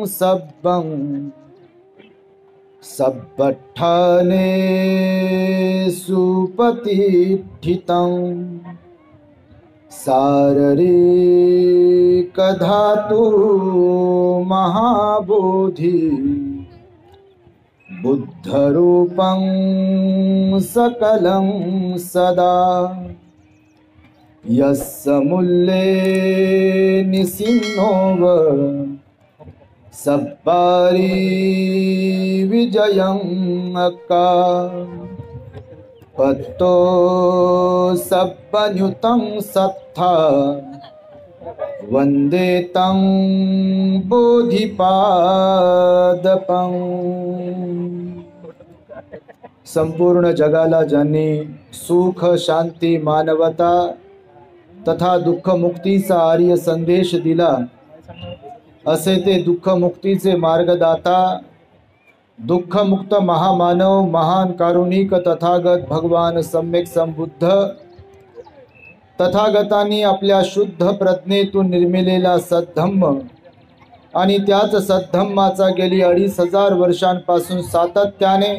सब्बं सब्बठाने सुपतिष्ठितं शारीरिकधातु महाबोधि बुद्धरूपं सकलं सदा यस्य मूल्ये निसिन्नोव सब्बारी विजयं अक्का पत्तो सब्बन्युतं सत्था वंदे तं बोधिपादपं। संपूर्ण जगाला ज्यांनी सुख शांती मानवता तथा दुःख मुक्तीचा आर्य संदेश दिला असे ते दुःख मुक्तीचे मार्गदाता दुःखमुक्त महामानव महान कारुणिक तथागत भगवान सम्यक संबुद्ध तथागतांनी आपल्या शुद्ध प्रज्ञेतून निर्मिलेला सद्धम्म आणि त्याच सद्धम्माचा गेली 2500 वर्षांपासून सातत्याने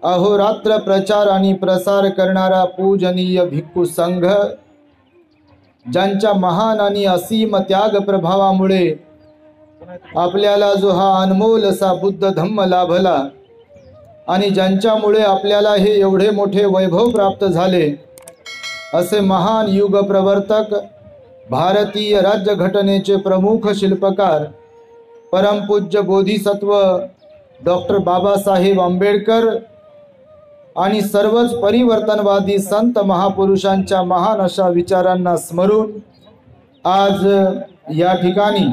अहोरात्र प्रचार आणि प्रसार करणारा पूजनीय भिक्खू संघ ज्यांच्या महान आणि असीम त्याग प्रभावामुळे आपल्याला जो हा अनमोल असा बुद्ध धम्म लाभला आणि ज्यांच्यामुळे आपल्याला हे एवढे मोठे वैभव प्राप्त झाले असे महान युग प्रवर्तक भारतीय राज्यघटनेचे प्रमुख शिल्पकार परमपूज्य बोधिसत्व डॉक्टर बाबासाहेब आंबेडकर आणि सर्वच परिवर्तनवादी संत महापुरुषांच्या महान अशा विचारांना स्मरून आज या ठिकाणी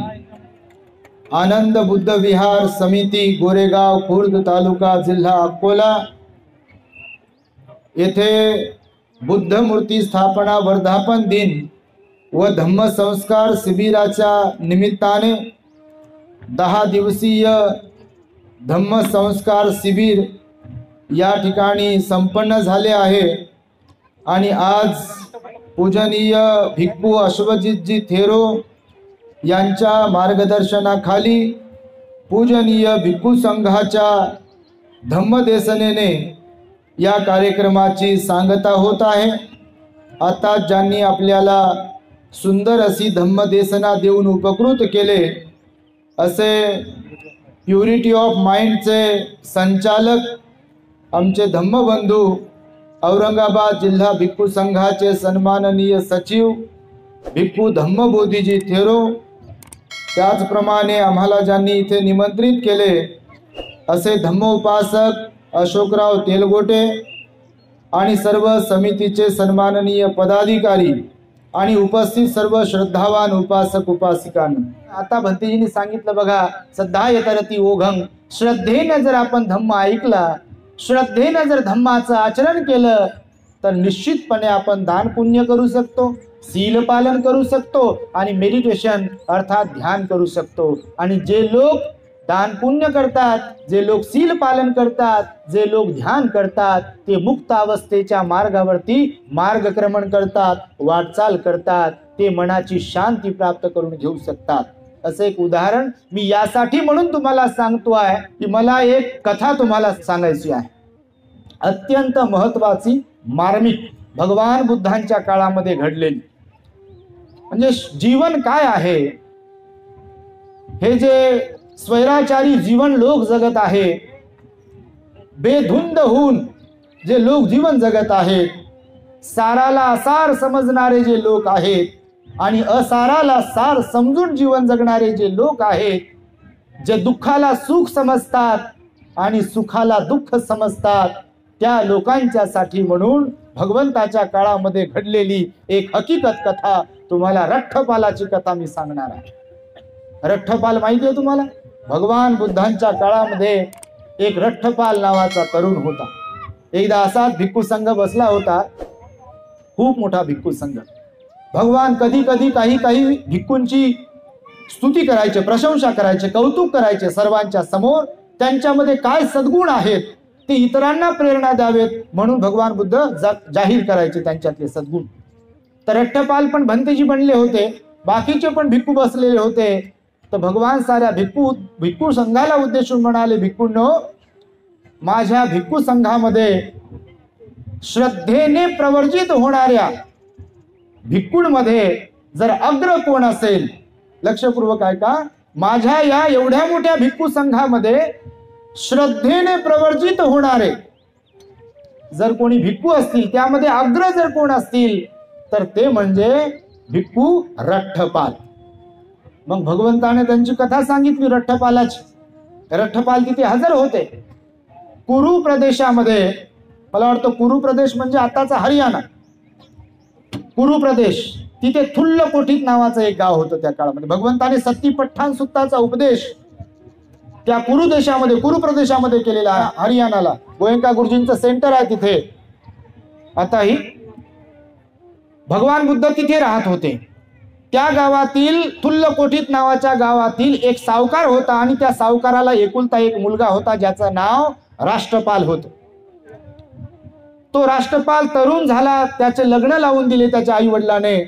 आनंद बुद्ध विहार समिती गोरेगाव खुर्द तालुका जिल्हा अकोला येथे बुद्ध मूर्ती स्थापना वर्धापन दिन व धम्म संस्कार शिबिराच्या निमित्ताने 10 दिवसीय धम्म संस्कार शिबिर या ठिकाणी संपन्न झाले आहे आणि आज पूजनीय भिक्खू अश्वजितजी थेरो यांच्या मार्गदर्शनाखाली पूजनीय भिक्खू संघाच्या धम्मदेसनेने या कार्यक्रमाची सांगता होत आहे। आता ज्यांनी आपल्याला सुंदर अशी धम्मदेसना देऊन उपकृत केले असे प्युरिटी ऑफ माइंडचे संचालक आमचे धम्मबंधू औरंगाबाद जिल्हा भिक्खू संघाचे सन्माननीय सचिव भिक्खू धम्मबोधीजी थेरो, त्याचप्रमाणे आम्हाला ज्यांनी इथे निमंत्रित केले असे धम्मोपासक अशोकराव तेलगोटे आणि सर्व समितीचे सन्माननीय पदाधिकारी आणि उपस्थित सर्व श्रद्धावान उपासक उपासिकांना। आता भंतेजींनी सांगितलं बघा, श्रद्धा येतरती ओघं, श्रद्धेने जर आपण धम्म ऐकला, श्रद्धेने जर धम्माचं आचरण केलं तर निश्चितपणे आपण दान पुण्य करू शकतो, शील पालन करू शकतो आणि मेडिटेशन अर्थात ध्यान करू शकतो। आणि जे लोक दान पुण्य करतात, जे लोक शील पालन करतात, जे लोक ध्यान करतात ते मुक्त अवस्थेच्या मार्गावरती मार्गक्रमण करतात, वाटचाल करतात, ते मनाची शांती प्राप्त करून घेऊ शकतात। असे एक उदाहरण मी यासाठी म्हणून तुम्हाला सांगतो आहे की मला एक कथा तुम्हाला सांगायची आहे, अत्यंत महत्त्वाची, मार्मिक, भगवान बुद्धांच्या काळामध्ये घडलेली। म्हणजे जीवन काय आहे, हे जे स्वैराचारी जीवन लोक जगत आहे, बेधुंद होऊन जे लोक जीवन जगत आहेत, साराला असार समजणारे जे लोक आहेत आणि असाराला सार समजून जीवन जगणारे जे लोक आहेत, जे दुःखाला सुख समजतात आणि सुखाला दुःख समजतात, त्या लोकांच्यासाठी म्हणून भगवंताच्या काळामध्ये घडलेली एक हकीकत कथा तुम्हाला, रठ्ठपालाची कथा मी सांगणार आहे। रठ्ठपाल माहिती आहे तुम्हाला? भगवान बुद्धांच्या काळामध्ये एक रठ्ठपाल नावाचा तरुण होता। एकदा असाच भिक्खू संघ बसला होता, खूप मोठा भिक्खू संघ। भगवान कधी कधी काही भिक्खूंची स्तुती करायचे, प्रशंसा करायचे, कौतुक करायचे सर्वांच्या समोर। त्यांच्यामध्ये काय सद्गुण आहेत ते इतरांना प्रेरणा द्यावेत म्हणून भगवान बुद्ध जाहीर करायचे त्यांच्यातले सद्गुण। तर रठ्ठपाल पण भंतेजी बनले होते, बाकीचे पण भिक्खू बसलेले होते। तर भगवान साऱ्या भिक्खू संघाला उद्देशून म्हणाले, भिक्खूंनो, माझ्या भिक्खू संघामध्ये श्रद्धेने प्रवर्जित होणाऱ्या भिक्खूंमध्ये जर अग्र कोण असेल, लक्षपूर्वक ऐका, माझ्या या एवढ्या मोठ्या भिक्खू संघामध्ये श्रद्धेने प्रवर्जित होणारे जर कोणी भिक्खू असतील, त्यामध्ये अग्र जर कोण असतील, तर ते म्हणजे भिक्खू रठ्ठपाल. मग भगवंताने त्यांची कथा सांगितली रठ्ठपालाची. रठ्ठपाल तिथे हजर होते. कुरु प्रदेशामध्ये, मला वाटतं कुरु प्रदेश म्हणजे आताचा हरियाणा, कुरु प्रदेश, तिथे थुल्लकोठीत नावाचं एक गाव होतं त्या काळामध्ये. भगवंताने सत्तीपठ्ठान सुत्ताचा उपदेश त्या कुरु देशामध्ये, कुरु प्रदेशामध्ये केलेला आहे. हरियाणाला गोयंका गुरुजींचं सेंटर आहे तिथे. आताही भगवान बुद्ध तिथे राहत होते. त्या गावातील थुल्लकोठीत नावाच्या गावातील एक सावकार होता आणि त्या सावकाराला एकुलता एक मुलगा होता ज्याचं नाव राष्ट्रपाल होतं. तो राष्ट्रपाल तरुण झाला, त्याचे लग्न लावून दिले त्याच्या आई वडिलाने.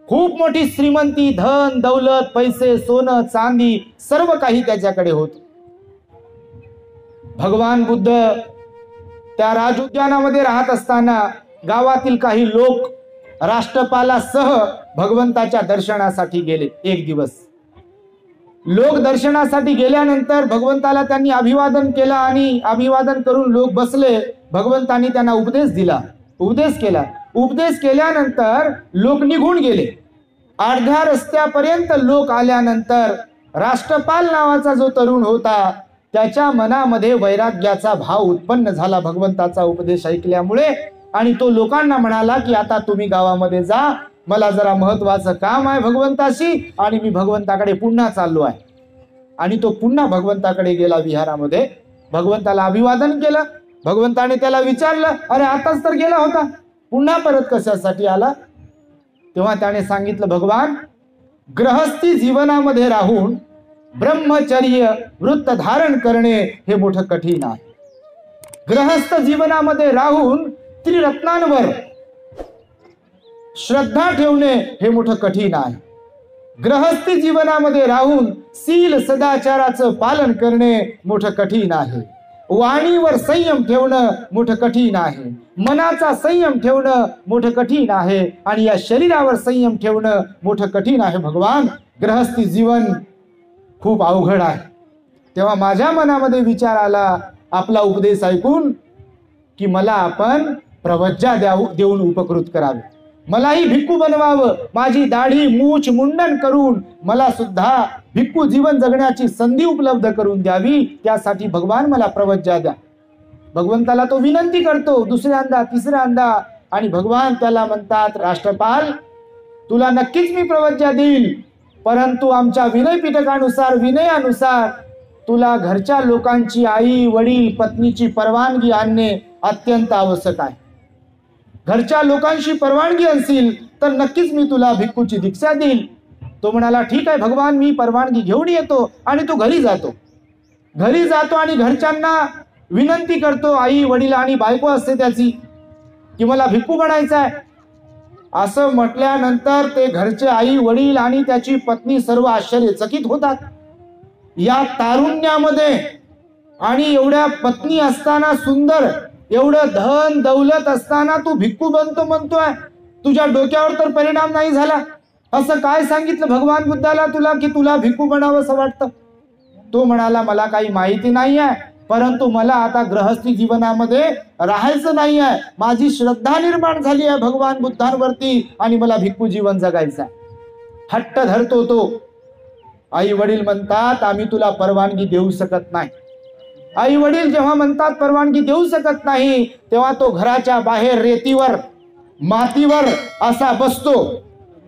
खूप मोठी श्रीमंती, धन दौलत, पैसे, सोनं चांदी सर्व काही त्याच्याकडे होत. भगवान बुद्ध त्या राज उद्यानामध्ये राहत असताना गावातील काही लोक राष्ट्रपालासह भगवंताच्या दर्शनासाठी गेले. एक दिवस लोक दर्शनासाठी गेल्यानंतर भगवंताला त्यांनी अभिवादन केला आणि अभिवादन करून लोक बसले. भगवंतांनी त्यांना उपदेश दिला, उपदेश केला. उपदेश केल्यानंतर लोक निघून गेले. अर्ध्या रस्त्यापर्यंत लोक आल्यानंतर राष्ट्रपाल नावाचा जो तरुण होता त्याच्या मनामध्ये वैराग्याचा भाव उत्पन्न झाला भगवंताचा उपदेश ऐकल्यामुळे. आणि तो लोकांना म्हणाला की आता तुम्ही गावामध्ये जा, मला जरा महत्वाचं काम आहे भगवंताशी आणि मी भगवंताकडे पुन्हा चाललो आहे. आणि तो पुन्हा भगवंताकडे गेला विहारामध्ये. भगवंताला अभिवादन केलं. भगवंताने त्याला विचारलं, अरे आताच तर गेला होता, पुन्हा परत कशासाठी आला? तेव्हा त्याने सांगितलं, भगवान, गृहस्थी जीवनामध्ये राहून ब्रह्मचर्य वृत्त धारण करणे हे मोठं कठीण आहे. गृहस्थ जीवनामध्ये राहून त्रिरत्नांवर श्रद्धा ठेवणे हे मोठं कठीण आहे. गृहस्थी जीवनामध्ये राहून शील सदाचाराचं पालन करणे मोठं कठीण आहे. वाणीवर संयम ठेवणं मोठं कठीण आहे. मनाचा संयम ठेवणं मोठं कठीण आहे. आणि या शरीरावर संयम ठेवणं मोठं कठीण आहे. भगवान, गृहस्थी जीवन खूप अवघड आहे. तेव्हा माझ्या मनामध्ये विचार आला आपला उपदेश ऐकून की मला आपण प्रवज्जा देऊन उपकृत करावे, मलाही भिक्खू बनवावं, माझी दाढी मूछ मुंडन करून मला सुद्धा भिक्खू जीवन जगण्याची संधी उपलब्ध करून द्यावी. त्यासाठी भगवान मला प्रवज्जा द्या. भगवंताला तो विनंती करतो दुसऱ्यांदा तिसऱ्यांदा. आणि भगवान त्याला म्हणतात, राष्ट्रपाल, तुला नक्कीच मी प्रवज्जा देईल, परंतु आमच्या विनय पिटकानुसार, विनयानुसार तुला घरच्या लोकांची, आई वडील पत्नीची परवानगी आणणे अत्यंत आवश्यक आहे. घरच्या लोकांशी परवानगी असेल तर नक्कीच मी तुला भिक्खूची दीक्षा देईल. तो म्हणाला, ठीक आहे भगवान, मी परवानगी घेऊन येतो. आणि तो घरी जातो. घरी जातो आणि घरच्यांना विनंती करतो, आई वडील आणि बायको असते त्याची, की मला भिक्खू बनायचं आहे. असं म्हटल्यानंतर ते घरचे आई वडील आणि त्याची पत्नी सर्व आश्चर्यचकित होतात. या तारुण्यामध्ये आणि एवढ्या पत्नी असताना, सुंदर एवढं धन दौलत असताना तू भिक्खू बनतो म्हणतोय, तुझ्या डोक्यावर तर परिणाम नाही झाला? असं काय सांगितलं भगवान बुद्धाला तुला की तुला भिक्खू बनावं असं वाटतं? तो म्हणाला, मला काही माहिती नाही आहे, परंतु मला आता गृहस्थी जीवनामध्ये राहायचं नाही आहे. माझी श्रद्धा निर्माण झाली आहे भगवान बुद्धांवरती आणि मला भिक्खू जीवन जगायचं आहे. हट्ट धरतो तो. आई वडील म्हणतात, आम्ही तुला परवानगी देऊ शकत नाही. आई वडील जेव्हा म्हणतात परवानगी देऊ शकत नाही, तेव्हा तो घराच्या बाहेर रेतीवर, मातीवर असा बसतो.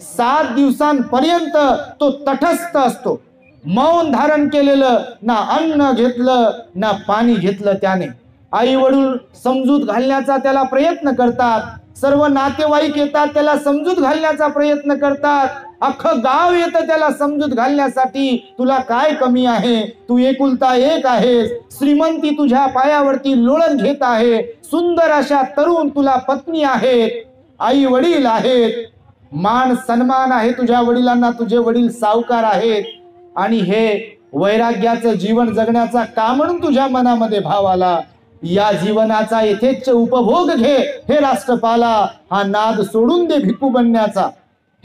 7 दिवसांपर्यंत तो तटस्थ असतो. मौन धारण केलेलं, ना अन्न घेतलं ना पाणी घेतलं त्याने. आई वडील समजूत घालण्याचा त्याला प्रयत्न करतात. सर्व नातेवाईक येतात, त्याला समजूत घालण्याचा प्रयत्न करतात. अख्खं गाव येतं त्याला समजूत घालण्यासाठी. तुला काय कमी आहे? तू एकुलता एक आहेस. श्रीमंती तुझ्या पायावरती लोळण घेत आहे. सुंदर अशा तरुण तुला पत्नी आहेत, आई वडील आहेत, मान सन्मान आहे तुझ्या वडिलांना, तुझे वडील सावकार आहेत. आणि हे वैराग्याचं जीवन जगण्याचा का म्हणून तुझ्या मनामध्ये भाव आला? या जीवनाचा येथेच उपभोग घे हे राष्ट्रपाला, हा नाद सोडून दे भिक्खू बनण्याचा,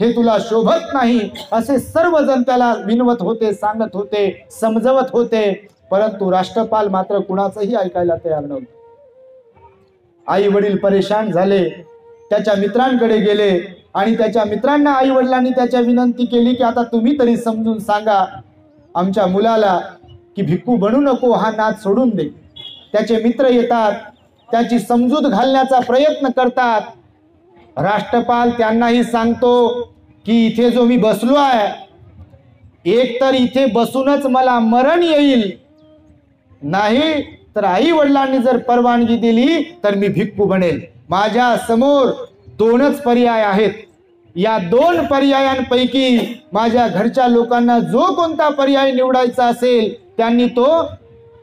हे तुला शोभत नाही, असे सर्वजण त्याला विनवत होते, सांगत होते, समजवत होते. परंतु राष्ट्रपाल मात्र कुणाचंही ऐकायला तयार नव्हते. आई वडील परेशान झाले, त्याच्या मित्रांकडे गेले आणि त्याच्या मित्रांना आई वडिलांनी त्याच्या विनंती केली की आता तुम्ही तरी समजून सांगा आमच्या मुलाला की भिक्खू बनू नको, हा नाद सोडून दे. त्याचे मित्र येतात, त्याची समजूत घालण्याचा प्रयत्न करतात. राष्ट्रपाल त्यांनाही सांगतो की इथे जो मी बसलो आहे, एक तर इथे बसूनच मला मरण येईल, नाही तर आई वडिलांनी जर परवानगी दिली तर मी भिक्खू बनेल. माझ्या समोर दोनच पर्याय आहेत. या दोन पर्यायांपैकी माझ्या घरच्या लोकांना जो कोणता पर्याय निवडायचा असेल त्यांनी तो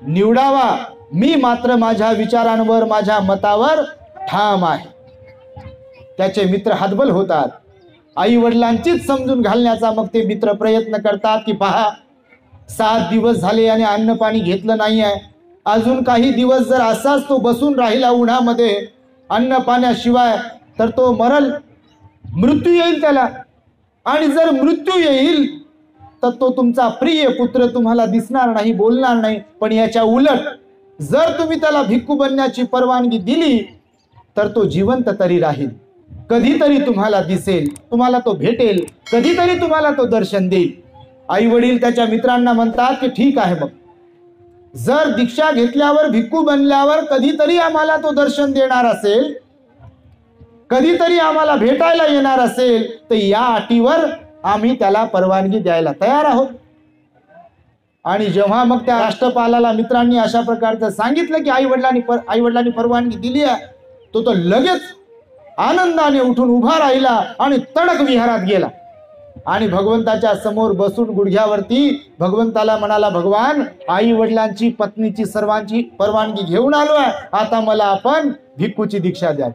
निवडावा. मी मात्र माझ्या विचारांवर, माझ्या मतावर ठाम आहे. त्याचे मित्र हतबल होतात. आई वडिलांचीच समजून घालण्याचा मग ते मित्र प्रयत्न करतात की पहा, 7 दिवस झाले आणि अन्न पाणी घेतलं नाही आहे, अजून काही दिवस जर असाच तो बसून राहिला उन्हामध्ये अन्न पाण्याशिवाय तर तो मरल, मृत्यू येईल त्याला. आणि जर मृत्यू येईल तर तो तुमचा प्रिय पुत्र तुम्हाला दिसणार नाही, बोलणार नाही. पण याच्या उलट जर तुम्ही त्याला भिक्खू बनण्याची परवानगी दिली तर तो जिवंत तरी राहील, कधीतरी तुम्हाला दिसेल, तुम्हाला तो भेटेल, कधीतरी तुम्हाला तो दर्शन देईल. आई वडील त्याच्या मित्रांना म्हणतात की ठीक आहे, मग जर दीक्षा घेतल्यावर भिक्खू बनल्यावर कधीतरी आम्हाला तो दर्शन देणार असेल, कधीतरी आम्हाला भेटायला येणार असेल तर या अटीवर आम्ही त्याला परवानगी द्यायला तयार आहोत. आणि जेव्हा मग त्या राष्ट्रपालाला मित्रांनी अशा प्रकारचं सांगितलं की आई वडिलांनी परवानगी दिली आहे, तो लगेच आनंदाने उठून उभा राहिला आणि तडक विहारात गेला आणि भगवंताच्या समोर बसून गुडघ्यावरती भगवंताला म्हणाला, भगवान, आई वडिलांची, पत्नीची, सर्वांची परवानगी घेऊन आलोय, आता मला आपण भिक्खूची दीक्षा द्या.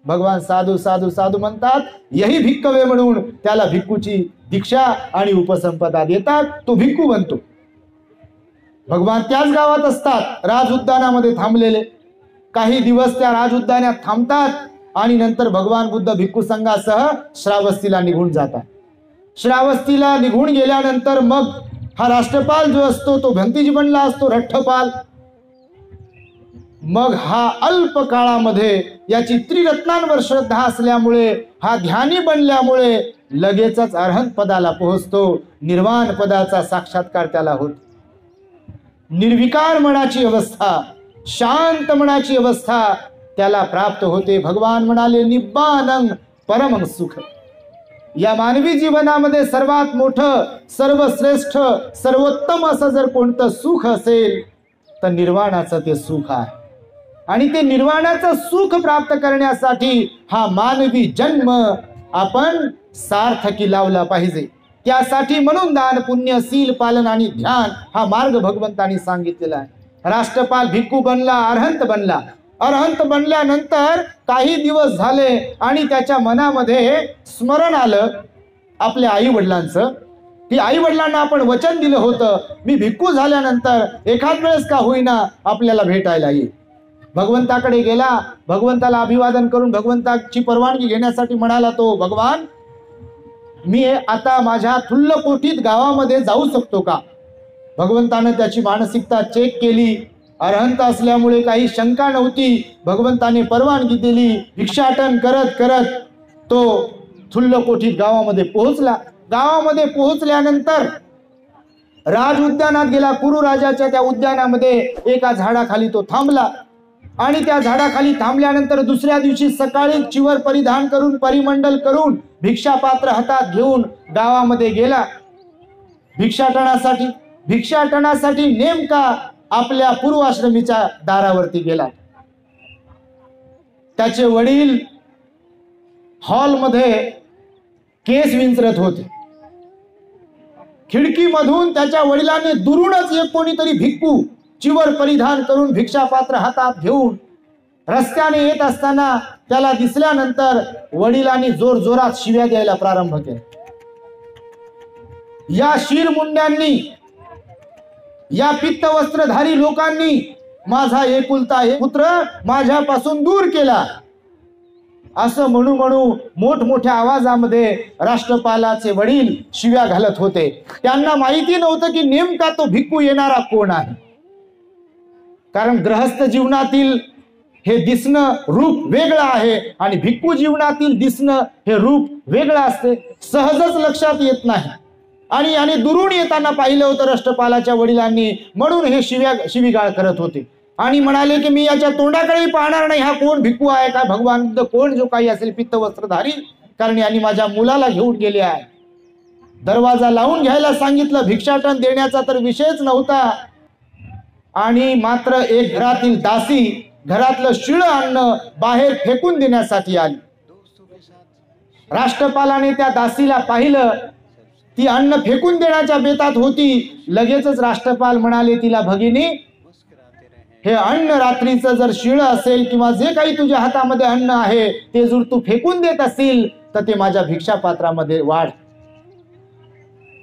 भगवान साधू साधू साधू म्हणतात, यही भिक्खवे म्हणून त्याला भिक्खूची दीक्षा आणि उपसंपदा देतात. तो भिक्खू बनतो. भगवान त्याच गावात असतात, राज उद्यानामध्ये थांबलेले. काही दिवस त्या राज उद्यानात थांबतात आणि नंतर भगवान बुद्ध भिक्खू संघासह श्रावस्तीला निघून जातात. श्रावस्तीला निघून गेल्यानंतर मग हा राष्ट्रपाल जो असतो तो भंतीजी बनला असतो, रठ्ठपाल. मग हा अल्प काळामध्ये याची त्रिरत्नांवर श्रद्धा असल्यामुळे, हा ध्यानी बनल्यामुळे लगेचच अरहंत पदाला पोहोचतो. निर्वाण पदाचा साक्षात्कार त्याला होतो. निर्विकार मनाची अवस्था, शांत मनाची अवस्था त्याला प्राप्त होते. भगवान म्हणाले, निब्बानं परमं सुख. या मानवी जीवनामध्ये सर्वात मोठं, सर्वश्रेष्ठ, सर्वोत्तम असं जर कोणतं सुख असेल तर निर्वाणाचं ते सुख आहे. आणि ते निर्वाणाचं सुख प्राप्त करण्यासाठी हा मानवी जन्म आपण सार्थकी लावला पाहिजे. त्यासाठी म्हणून दान, पुण्य, शील पालन आणि ध्यान हा मार्ग भगवंतांनी सांगितलेला आहे. राष्ट्रपाल भिक्खू बनला, अरहंत बनला. अरहंत बनल्यानंतर काही दिवस झाले आणि त्याच्या मनामध्ये स्मरण आलं आपल्या आई वडिलांचं की आई वडिलांना आपण वचन दिलं होतं, मी भिक्खू झाल्यानंतर एखाद वेळेस का होईना आपल्याला भेटायला येईल. भगवंताकडे गेला, भगवंताला अभिवादन करून भगवंताची परवानगी घेण्यासाठी म्हणाला तो, भगवान, मी आता माझ्या थुल्लकोठीत गावामध्ये जाऊ शकतो का? भगवंतानं त्याची मानसिकता चेक केली. अरहंत असल्यामुळे काही शंका नव्हती. भगवंताने परवानगी दिली. भिक्षाटन करत करत तो थुल्लकोठीत गावामध्ये पोहोचला. गावामध्ये पोहोचल्यानंतर राज उद्यानात गेला. कुरु राजाच्या त्या उद्यानामध्ये एका झाडाखाली तो थांबला आणि त्या झाडाखाली थांबल्यानंतर दुसऱ्या दिवशी सकाळी चिवर परिधान करून, परिमंडल करून, भिक्षापात्र हातात घेऊन गावामध्ये गेला भिक्षाटनासाठी. भिक्षाटनासाठी नेमका आपल्या पूर्वाश्रमीच्या दारावरती गेला. त्याचे वडील हॉलमध्ये केस विंचरत होते. खिडकीमधून त्याच्या वडिलांनी दुरूनच एक कोणीतरी भिक्खू चिवर परिधान करून, भिक्षापात्र हातात घेऊन रस्त्याने येत असताना त्याला दिसल्यानंतर वडिलांनी जोर जोरात शिव्या द्यायला प्रारंभ केला. या शिरमुंड्यांनी, या पित्तवस्त्रधारी लोकांनी माझा एकुलता एक पुत्र माझ्यापासून दूर केला, असं म्हणू म्हणू मोठमोठ्या आवाजामध्ये राष्ट्रपालाचे वडील शिव्या घालत होते. त्यांना माहिती नव्हतं की नेमका तो भिक्खू येणारा कोण आहे. कारण ग्रहस्थ जीवनातील हे दिसणं रूप वेगळं आहे आणि भिक्खू जीवनातील दिसणं हे रूप वेगळं असते. सहजच लक्षात येत नाही. आणि दुरून येताना पाहिलं होतं राष्ट्रपालाच्या वडिलांनी, म्हणून हे शिवीगाळ करत होते आणि म्हणाले की मी याच्या तोंडाकडेही पाहणार नाही. हा कोण भिक्खू आहे का भगवान बुद्ध कोण जो काही असेल पित्तवस्त्रधारी, कारण यांनी माझ्या मुलाला घेऊन गेले आहे. दरवाजा लावून घ्यायला सांगितलं. भिक्षाटन देण्याचा तर विषयच नव्हता. आणि मात्र एक घरातील दासी घरातलं शिळ अन्न बाहेर फेकून देण्यासाठी आली. राष्ट्रपालाने त्या दासीला पाहिलं, ती अन्न फेकून देण्याच्या बेतात होती. लगेचच राष्ट्रपाल म्हणाले तिला, भगिनी, हे अन्न रात्रीचं जर शिळ असेल किंवा जे काही तुझ्या हातामध्ये अन्न आहे ते जर तू फेकून देत असेल तर ते माझ्या भिक्षापात्रामध्ये वाढ.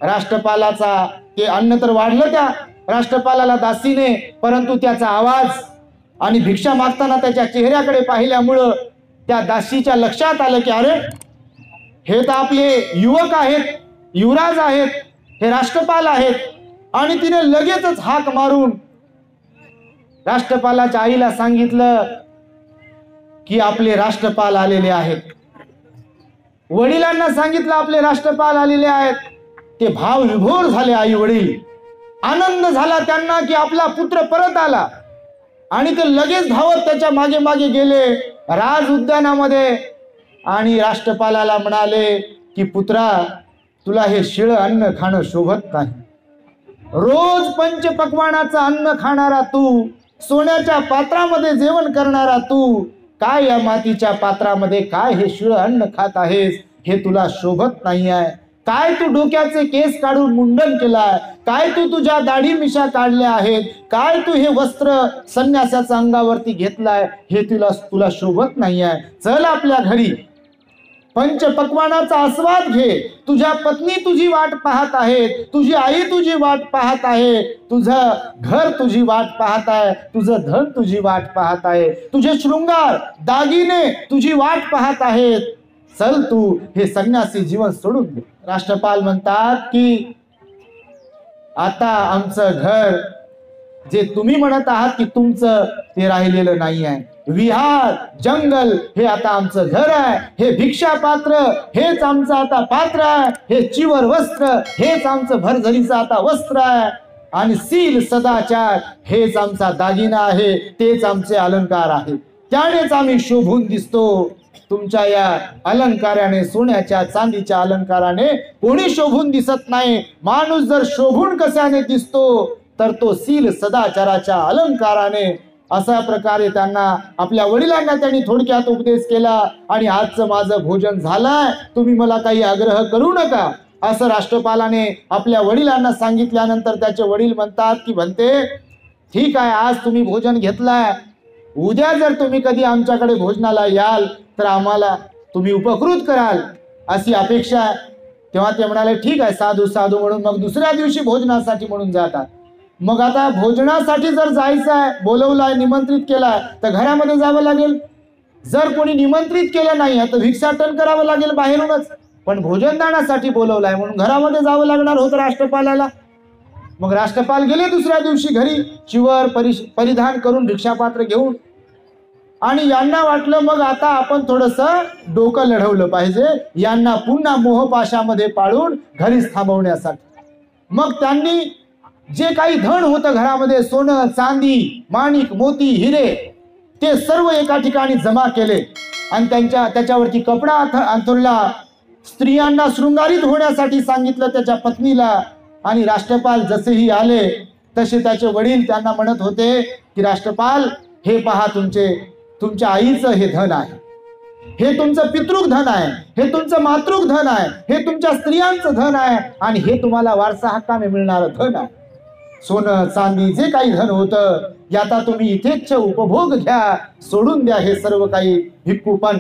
राष्ट्रपालाचा ते अन्न तर वाढलं त्या राष्ट्रपालाला दासीने, परंतु त्याचा आवाज आणि भिक्षा मागताना त्याच्या चेहऱ्याकडे पाहिल्यामुळं त्या दासीच्या लक्षात आलं की अरे हे तर आपले युवक आहेत, युवराज आहेत, हे राष्ट्रपाल आहेत. आणि तिने लगेचच हाक मारून राष्ट्रपालाच्या आईला सांगितलं की आपले राष्ट्रपाल आलेले आहेत. वडिलांना सांगितलं आपले राष्ट्रपाल आलेले आहेत. ते भाव विभोर झाले. आई वडील आनंद झाला त्यांना की आपला पुत्र परत आला आणि ते लगेच धावत त्याच्या मागे मागे गेले राज उद्यानामध्ये आणि राष्ट्रपालाला म्हणाले की पुत्रा, तुला हे शिळ अन्न खाणं शोभत नाही. रोज पंचपक्वानाचं अन्न खाणारा तू, सोन्याच्या पात्रामध्ये जेवण करणारा तू, काय या मातीच्या पात्रामध्ये काय हे शिळ अन्न खात आहेस? हे तुला शोभत नाही आहे. काय तू डोक्याचे केस काढून मुंडन केलाय? काय तू तुझ्या दाढी मिशा काढल्या आहेत? काय तू हे वस्त्र संन्यासाच्या अंगावरती घेतलाय? हे तुला शोभत नाही आहे. चल आपल्या घरी, पंचपक्वानाचा आस्वाद घे. तुझ्या पत्नी तुझी वाट पाहत आहे, तुझी आई तुझी वाट पाहत आहे, तुझं घर तुझी वाट पाहत आहे, तुझं धन तुझी वाट पाहत आहे, तुझे शृंगार दागिने तुझी वाट पाहत आहेत. चल तू हे संन्यासी जीवन सोडून दे. राष्ट्रपाल म्हणतात की आता आमचं घर जे तुम्ही म्हणत आहात की तुमचं ते राहिलेलं नाही आहे. विहार जंगल हे आता आमचं घर आहे. हे भिक्षा पात्र हेच आमचं आता पात्र आहे. हे चिवर वस्त्र हेच आमचं भरझरीचं आता वस्त्र आहे. आणि सील सदाचार हेच आमचा दागिना आहे, तेच आमचे अलंकार आहे. त्यानेच आम्ही शोभून दिसतो. तुमच्या या अलंकाराने, सोन्याच्या चांदीच्या अलंकाराने कोणी शोभून दिसत नाही. माणूस जर शोभून कशाने दिसतो तर तो सील सदाचाराच्या अलंकाराने. अशा प्रकारे त्यांना, आपल्या वडिलांना त्यांनी थोडक्यात उपदेश केला. आणि आजचं माझं भोजन झालंय, तुम्ही मला काही आग्रह करू नका, असं राष्ट्रपालाने आपल्या वडिलांना सांगितल्यानंतर त्याचे वडील म्हणतात की म्हणते ठीक आहे, आज तुम्ही भोजन घेतलाय, उद्या जर तुम्ही कधी आमच्याकडे भोजनाला याल तर आम्हाला तुम्ही उपकृत कराल अशी अपेक्षा आहे. तेव्हा ते म्हणाले ठीक आहे, साधू साधू म्हणून मग दुसऱ्या दिवशी भोजनासाठी म्हणून जातात. मग आता भोजनासाठी जर जायचं आहे, बोलवलाय, निमंत्रित केलाय तर घरामध्ये जावं लागेल. जर कोणी निमंत्रित केलं नाही तर भिक्षाटन करावं लागेल बाहेरूनच. पण भोजनदानासाठी बोलवलाय म्हणून घरामध्ये जावं लागणार होतं राष्ट्रपालाला. मग राष्ट्रपाल गेले दुसऱ्या दिवशी घरी, चिवर परिधान करून भिक्षापात्र घेऊन. आणि यांना वाटलं मग आता आपण थोडंसं डोकं लढवलं पाहिजे, यांना पुन्हा मोहपाशामध्ये पाळून घरीच थांबवण्यासाठी. मग त्यांनी जे काही धन होतं घरामध्ये, सोनं चांदी माणिक मोती हिरे, ते सर्व एका ठिकाणी जमा केले आणि त्याच्यावरती कपडा अंथरला. स्त्रियांना शृंगारित होण्यासाठी सांगितलं त्याच्या पत्नीला. आणि राष्ट्रपाल जसेही आले तसे त्याचे वडील त्यांना म्हणत होते की राष्ट्रपाल, हे पहा तुमच्या आईचं हे धन आहे, हे तुमचं पितृक धन आहे, हे तुमचं मातृक धन आहे, हे तुमच्या स्त्रियांचं धन आहे आणि हे तुम्हाला वारसा हक्काने मिळणारं धन आहे. सोनं चांदी जे काही धन होतं याचा तुम्ही इथेच उपभोग घ्या, सोडून द्या हे सर्व काही भिक्खूपण.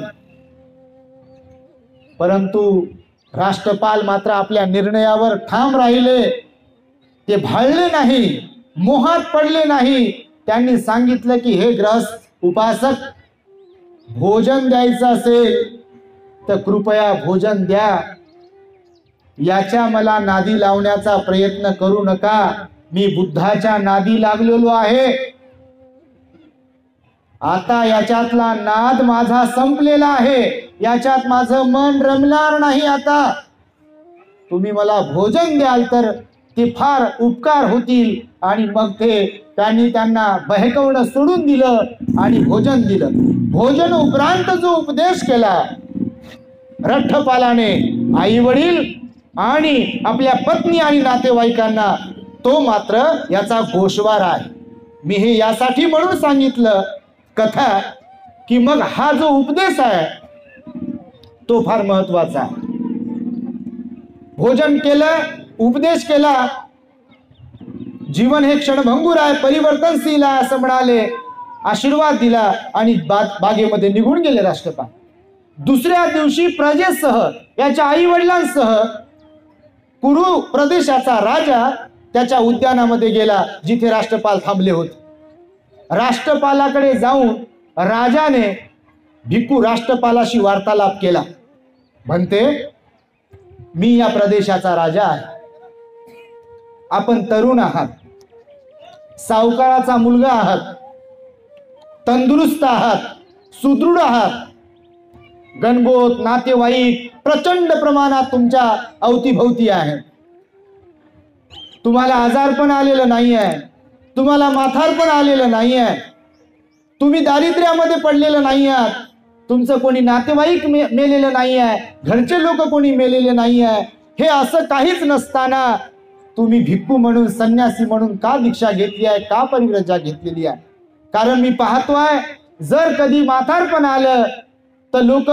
परंतु राष्ट्रपाल मात्र आपल्या निर्णयावर ठाम राहिले, ते भाळले नाही, मोहात पडले नाही. त्यांनी सांगितलं की हे गृहस्थ उपासक, भोजन द्यायचं असेल तर कृपया भोजन द्या, याच्या मला नादी लावण्याचा प्रयत्न करू नका. मी बुद्धाच्या नादी लागलेलो आहे. आता याच्यातला नाद माझा संपलेला आहे, याच्यात माझं मन रमणार नाही. आता तुम्ही मला भोजन द्याल तर ते फार उपकार होतील. आणि मग त्यांनी त्यांना बहकवणं सोडून दिलं आणि भोजन दिलं. भोजन उपरांत जो उपदेश केला रठ्ठपालाने आई वडील आणि आपल्या पत्नी आणि नातेवाईकांना, तो मात्र याचा गोषवार आहे. मी हे यासाठी म्हणून सांगितलं कथा की मग हा जो उपदेश आहे तो फार महत्वाचा आहे. भोजन केलं, उपदेश केला, जीवन हे क्षणभंगूर आहे, परिवर्तनशील आहे असं म्हणाले, आशीर्वाद दिला आणि बागेमध्ये निघून गेले राष्ट्रपाल. दुसऱ्या दिवशी प्रजेसह, याच्या आई वडिलांसह कुरु प्रदेशाचा राजा त्याच्या उद्यानामध्ये गेला जिथे राष्ट्रपाल थांबले होते. राष्ट्रपालाकडे जाऊन राजाने भिक्खू राष्ट्रपालाशी वार्तालाप केला. म्हणते, मी या प्रदेशाचा राजा आहे, आपण तरुण आहात, सावकाराचा मुलगा आहात, तंदुरुस्त आहात, सुदृढ आहात, गणगोत नातेवाईक प्रचंड प्रमाणात तुमच्या अवतीभोवती आहे. तुम्हाला आजारपण आलेलं नाही आहे, तुम्हाला माथारपण आलेलं नाही आहे, तुम्ही दारिद्र्यामध्ये पडलेलं नाही आहात, तुमचं कोणी नातेवाईक मेलेलं नाही आहे, घरचे लोक कोणी मेलेले नाही आहे. हे असं काहीच नसताना तुम्ही भिक्खू म्हणून, संन्यासी म्हणून का दीक्षा घेतली आहे, का परिव्रजा घेतलेली आहे? कारण मी पाहतोय जर कधी माथारपण आलं तर लोक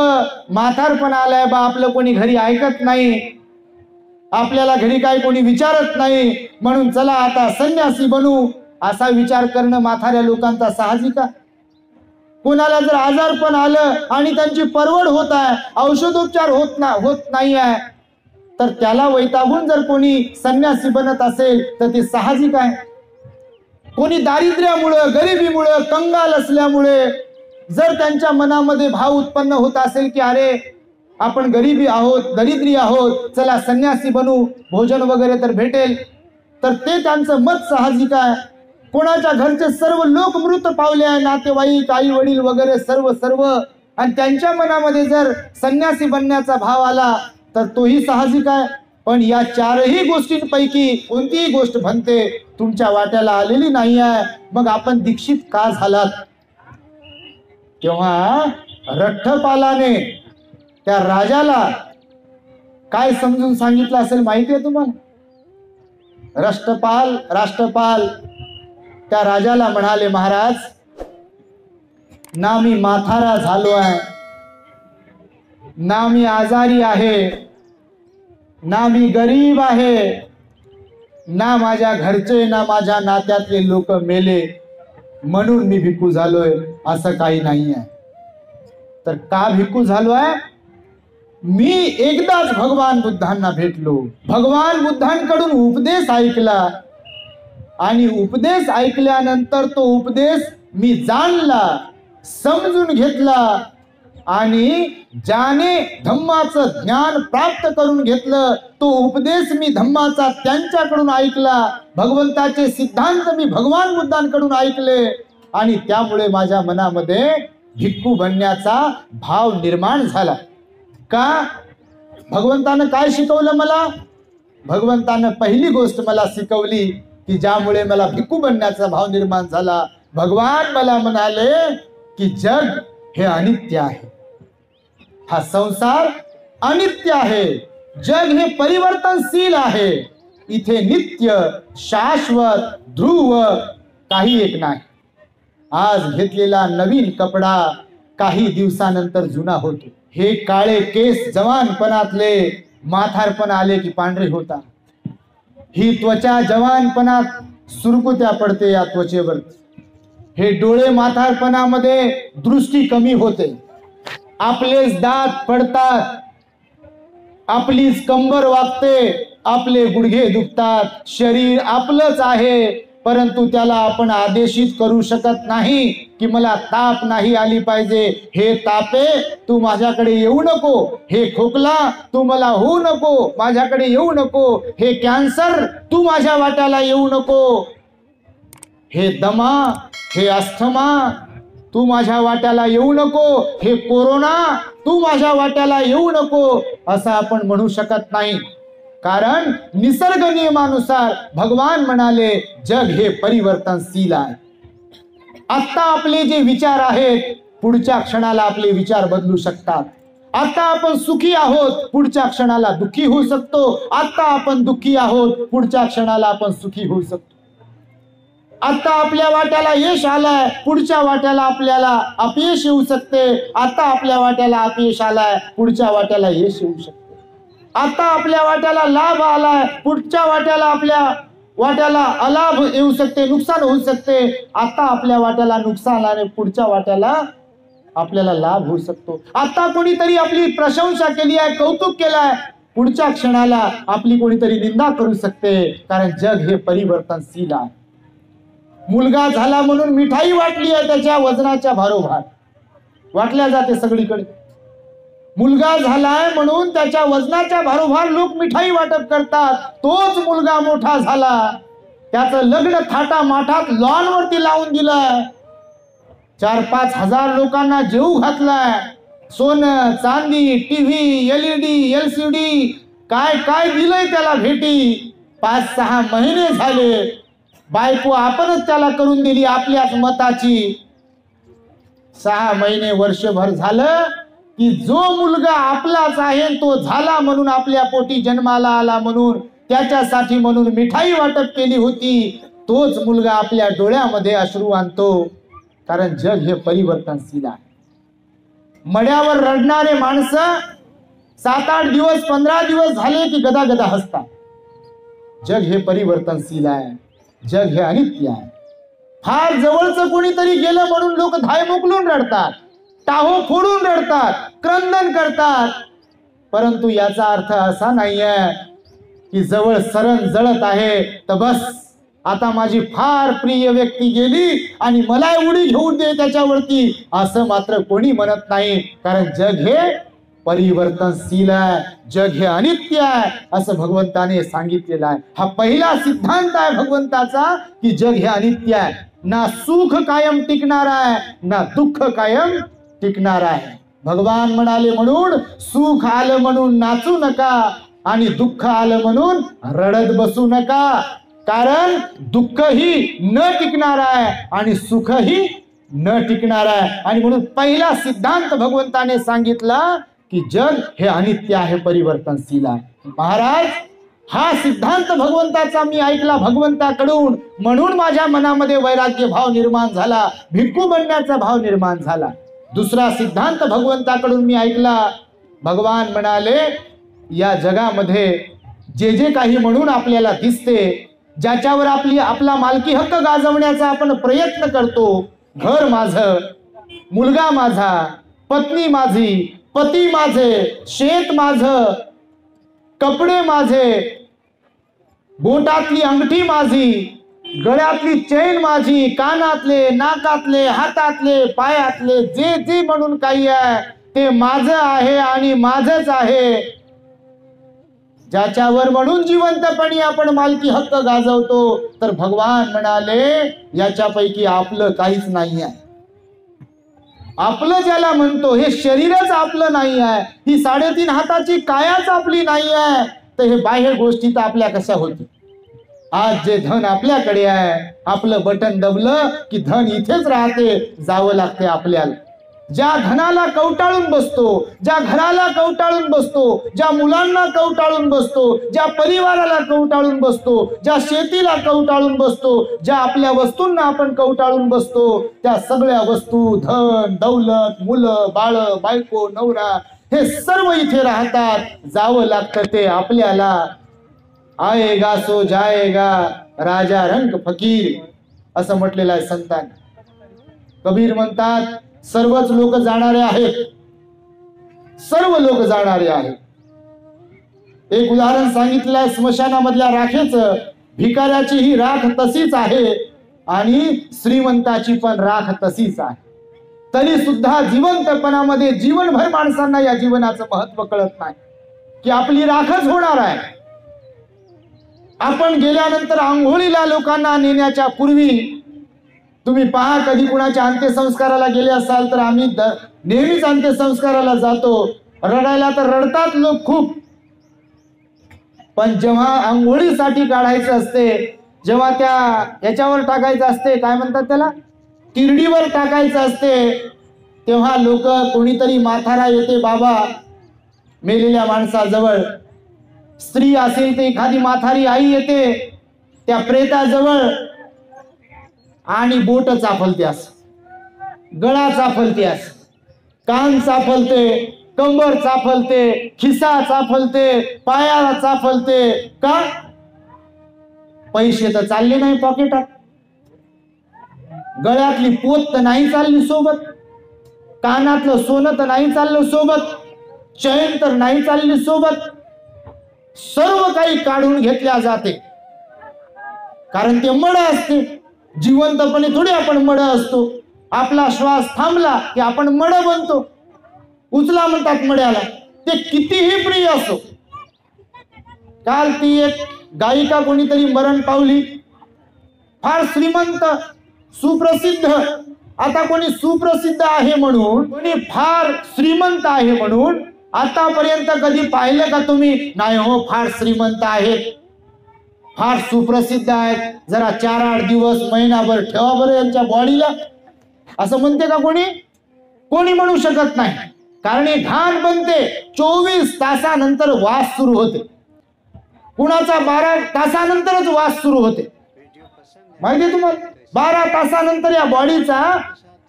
माथारपण आलंय बा, आपलं कोणी घरी ऐकत नाही, आपल्याला घरी काही कोणी विचारत नाही, म्हणून चला आता संन्यासी बनू, असा विचार करणं म्हाताऱ्या लोकांचा साहजिक आहे. कोणाला जर आजारपण आलं आणि त्यांची परवड होत आहे, औषधोपचार होत नाही आहे, तर त्याला वैतागून जर कोणी संन्यासी बनत असेल तर ते साहजिक आहे. कोणी दारिद्र्यामुळे, गरिबीमुळे, कंगाल असल्यामुळे जर त्यांच्या मनामध्ये भाव उत्पन्न होत असेल की अरे आपण गरिबी आहोत, दरिद्री आहोत, चला संन्यासी बनू, भोजन वगैरे तर भेटेल, तर ते त्यांचं मत साहजिक आहे. कोणाच्या घरचे सर्व लोक मृत पावले आहे, नातेवाईक, आई वडील वगैरे सर्व, आणि त्यांच्या मनामध्ये जर संन्यासी बनण्याचा भाव आला तर तोही साहजिक आहे. पण या चारही गोष्टींपैकी कोणतीही गोष्ट म्हणते तुमच्या वाट्याला आलेली नाही आहे, मग आपण दीक्षित का झालात? तेव्हा रठ्ठपालाने त्या राजाला काय समजून सांगितलं असेल माहिती आहे तुम्हाला? राष्ट्रपाल त्या राजाला म्हणाले, महाराज, ना मी माथारा झालो आहे, ना मी आजारी आहे, ना मी गरीब आहे, ना माझ्या घरचे, ना माझ्या नात्यातले लोक मेले म्हणून मी भिक्खू झालोय, असं काही नाही आहे. तर का भिक्खू झालोय? मी एकदाच भगवान बुद्धांना भेटलो, भगवान बुद्धांकडून उपदेश ऐकला आणि उपदेश ऐकल्यानंतर तो उपदेश मी जाणला, समजून घेतला आणि ज्याने धम्माचं ज्ञान प्राप्त करून घेतलं तो उपदेश मी धम्माचा त्यांच्याकडून ऐकला, भगवंताचे सिद्धांत मी भगवान बुद्धांकडून ऐकले आणि त्यामुळे माझ्या मनामध्ये भिक्खू बनण्याचा भाव निर्माण झाला. का? भगवंतानं काय शिकवलं मला? भगवंतानं पहिली गोष्ट मला शिकवली की ज्यामुळे मला भिक्खू बनण्याचा भाव निर्माण झाला. भगवान मला म्हणाले की जग हे अनित्य आहे, हा संसार अनित्य आहे, जग हे परिवर्तनशील आहे, इथे नित्य, शाश्वत, ध्रुव काही एक नाही. आज घेतलेला नवीन कपडा काही दिवसानंतर जुना होतो. हे काळे केस जवानपणातले माथारपण आले की पांढरे होतात. ही त्वचा जवानपणात सुरकुत्या पडते या त्वचेवर. हे डोळे माथारपणामध्ये दृष्टी कमी होते, आपलेच दात पडतात. आपलीच कंबर वागते, आपले गुडघे दुखतात, शरीर आपलंच आहे, परंतु त्याला आपण आदेशित करू शकत नाही की मला ताप नाही आली पाहिजे. हे तापे तू माझ्याकडे येऊ नको, हे खोकला तू मला होऊ नको, माझ्याकडे येऊ नको, हे कॅन्सर तू माझ्या वाट्याला येऊ नको, हे दमा, हे अस्थमा तू माझ्या वाट्याला येऊ नको, हे कोरोना तू माझ्या वाट्याला येऊ नको, असं आपण म्हणू शकत नाही. कारण निसर्ग नियमानुसार भगवान म्हणाले जग हे परिवर्तनशील आहे. आता आपले जे विचार आहेत पुढच्या क्षणाला आपले विचार बदलू शकतात. आता आपण सुखी आहोत, पुढच्या क्षणाला दुःखी होऊ शकतो. आता आपण दुःखी आहोत, पुढच्या क्षणाला आपण सुखी होऊ शकतो. आता आपल्या वाट्याला यश आलाय, पुढच्या वाट्याला आपल्याला अपयश येऊ शकते. आता आपल्या वाट्याला अपयश आलाय, पुढच्या वाट्याला यश येऊ शकते. आता आपल्या वाट्याला लाभ आलाय, पुढच्या वाट्याला आपल्या वाट्याला अलाभ येऊ शकते, नुकसान होऊ शकते. आता आपल्या वाट्याला नुकसान आले, पुढच्या वाट्याला आपल्याला लाभ होऊ शकतो. आता कोणीतरी आपली प्रशंसा केली आहे, कौतुक केलंय, पुढच्या क्षणाला आपली कोणीतरी निंदा करू शकते. कारण जग हे परिवर्तनशील आहे. मुलगा झाला म्हणून मिठाई वाटली आहे, त्याच्या वजनाच्या भारोभार वाटल्या जाते सगळीकडे. मुलगा झालाय म्हणून त्याच्या वजनाच्या भारोभार लोक मिठाई वाटप करतात. तोच मुलगा मोठा झाला, त्याचं लग्न थाटा माठात लॉन वरती लावून दिलंय, 4-5 हजार लोकांना जेवू घातलाय, सोनं चांदी, टीव्ही, LED, LCD काय काय दिलंय त्याला भेटी. 5-6 महिने झाले, बायको आपणच त्याला करून दिली आपल्याच मताची. 6 महिने वर्षभर झालं की जो मुलगा आपलाच आहे तो झाला म्हणून आपल्या पोटी जन्माला आला म्हणून त्याच्यासाठी म्हणून मिठाई वाटप केली होती, तोच मुलगा आपल्या डोळ्यामध्ये अश्रू आणतो. कारण जग हे परिवर्तनशील आहे. मड्यावर रडणारे माणसं 7-8 दिवस 15 दिवस झाले की गदागदा हसतात. जग हे परिवर्तनशील आहे, जग हे अनित्य आहे. फार जवळचं कोणीतरी गेलं म्हणून लोक धाय मोकलून रडतात, टाहो फोडून रडतात, क्रंदन करतात. परंतु याचा अर्थ असा नाहीये की जवळ सरण जळत आहे तर बस आता माझी फार प्रिय व्यक्ती गेली आणि मला उडी घेऊन दे त्याच्यावरती, असं मात्र कोणी म्हणत नाही. कारण जग हे परिवर्तनशील आहे, जग हे अनित्य आहे असं भगवंताने सांगितलेलं आहे. हा पहिला सिद्धांत आहे भगवंताचा की जग हे अनित्य आहे. ना सुख कायम टिकणार आहे, ना दुःख कायम टिकणार आहे. भगवान म्हणाले म्हणून सुख आलं म्हणून नाचू नका आणि दुःख आलं म्हणून रडत बसू नका. कारण दुःखही न टिकणार आहे आणि सुखही न टिकणार आहे. आणि म्हणून पहिला सिद्धांत भगवंताने सांगितला की जग हे अनित्य आहे, परिवर्तनशील आहे. महाराज, हा सिद्धांत भगवंताचा मी ऐकला भगवंताकडून, म्हणून माझ्या मनामध्ये वैराग्य भाव निर्माण झाला, भिक्खू बनण्याचा भाव निर्माण झाला. दुसरा सिद्धांत भगवंताकडून मी ऐकला, भगवान म्हणाले या जगामध्ये जे जे काही म्हणून आपल्याला दिसते, ज्याच्यावर आपला मालकी हक्क गाजवण्याचा आपण प्रयत्न करतो, घर माझं, मुलगा माझा, पत्नी माझी, पती माझे, शेत माझं, कपडे माझे, बोटातली अंगठी माझी, गळ्यातली चैन माझी, कानातले, नाकातले, हातातले, पायातले जे जे म्हणून काही आहे ते माझं आहे आणि माझंच आहे. ज्याच्यावर म्हणून जिवंतपणी आपण मालकी हक्क गाजवतो, तर भगवान म्हणाले याच्यापैकी आपलं काहीच नाही आहे. आपलं ज्याला म्हणतो हे शरीरच आपलं नाही आहे, ही 3.5 हाताची कायाच आपली नाही आहे, तर हे बाह्य गोष्टी तर आपल्या कशा होती. आज जे धन आपल्याकडे आहे, आपलं बटन दबलं की धन इथेच राहते, जावं लागते आपल्याला. ज्या धनाला कवटाळून बसतो, ज्या घराला कवटाळून बसतो, ज्या मुलांना कवटाळून बसतो, ज्या परिवाराला कवटाळून बसतो, ज्या शेतीला कवटाळून बसतो, ज्या आपल्या वस्तूंना आपण कवटाळून बसतो, त्या सगळ्या वस्तू, धन, दौलत, मुलं, बाळ, बायको, नवरा हे सर्व इथे राहतात, जावं लागतं ते आपल्याला. आएगा सो जाएगा राजा रंग फकीर असं म्हटलेलं आहे संतांनी. कबीर म्हणतात सर्वच लोक जाणारे आहेत, सर्व लोक जाणारे आहेत, एक उदाहरण सांगितलं आहे स्मशानामधल्या राखेचं. भिकाऱ्याची ही राख तशीच आहे आणि श्रीमंताची पण राख तशीच आहे. तरी सुद्धा जिवंतपणामध्ये जीवनभर माणसांना या जीवनाचं महत्व कळत नाही की आपली राखच होणार आहे. आपण गेल्यानंतर आंघोळीला लोकांना नेण्याच्या पूर्वी तुम्ही पहा, कधी कुणाच्या अंत्यसंस्काराला गेले असाल तर आम्ही नेहमीच अंत्यसंस्काराला जातो. रडायला तर रडतात लोक खूप, पण जेव्हा आंघोळीसाठी काढायचं असते, जेव्हा याच्यावर टाकायचं असते, काय म्हणतात त्याला, तिरडीवर टाकायचं असते, तेव्हा लोक, कोणीतरी म्हातारा येते बाबा मेलेल्या माणसाजवळ, स्त्री असेल तर एखादी म्हातारी आई येते त्या प्रेताजवळ आणि बोट चाफलत्यास, गळा चाफलत्यास, कान चाफलते, कंबर चाफलते, खिसा चाफलते, पायाला चाफलते. का? पैसे तर चालले नाही पॉकेटात, गळ्यातली पोत तर नाही चालली सोबत, कानातलं सोनं तर नाही चाललं सोबत, चैन तर नाही चालली सोबत. सर्व काही काढून घेतल्या जाते, कारण ते मड असते. जिवंतपणे थोडी आपण मड असतो. आपला श्वास थांबला की आपण मड बनतो. उचला म्हणतात मड्याला, ते कितीही प्रिय असो. काल ती एक गायिका कोणीतरी मरण पावली, फार श्रीमंत, सुप्रसिद्ध. आता कोणी सुप्रसिद्ध आहे म्हणून, कोणी फार श्रीमंत आहे म्हणून आतापर्यंत कधी पाहिलं का तुम्ही? नाही हो, फार श्रीमंत आहेत, फार सुप्रसिद्ध आहेत, जरा 4-8 दिवस, महिनाभर ठेवा बरं यांच्या बॉडीला, असं म्हणते का कोणी? कोणी म्हणू शकत नाही. कारण हे घाण बनते. 24 तासानंतर वास सुरू होते. कुणाचा 12 तासानंतरच वास सुरू होते, माहिती तुम्हाला? 12 तासानंतर या बॉडीचा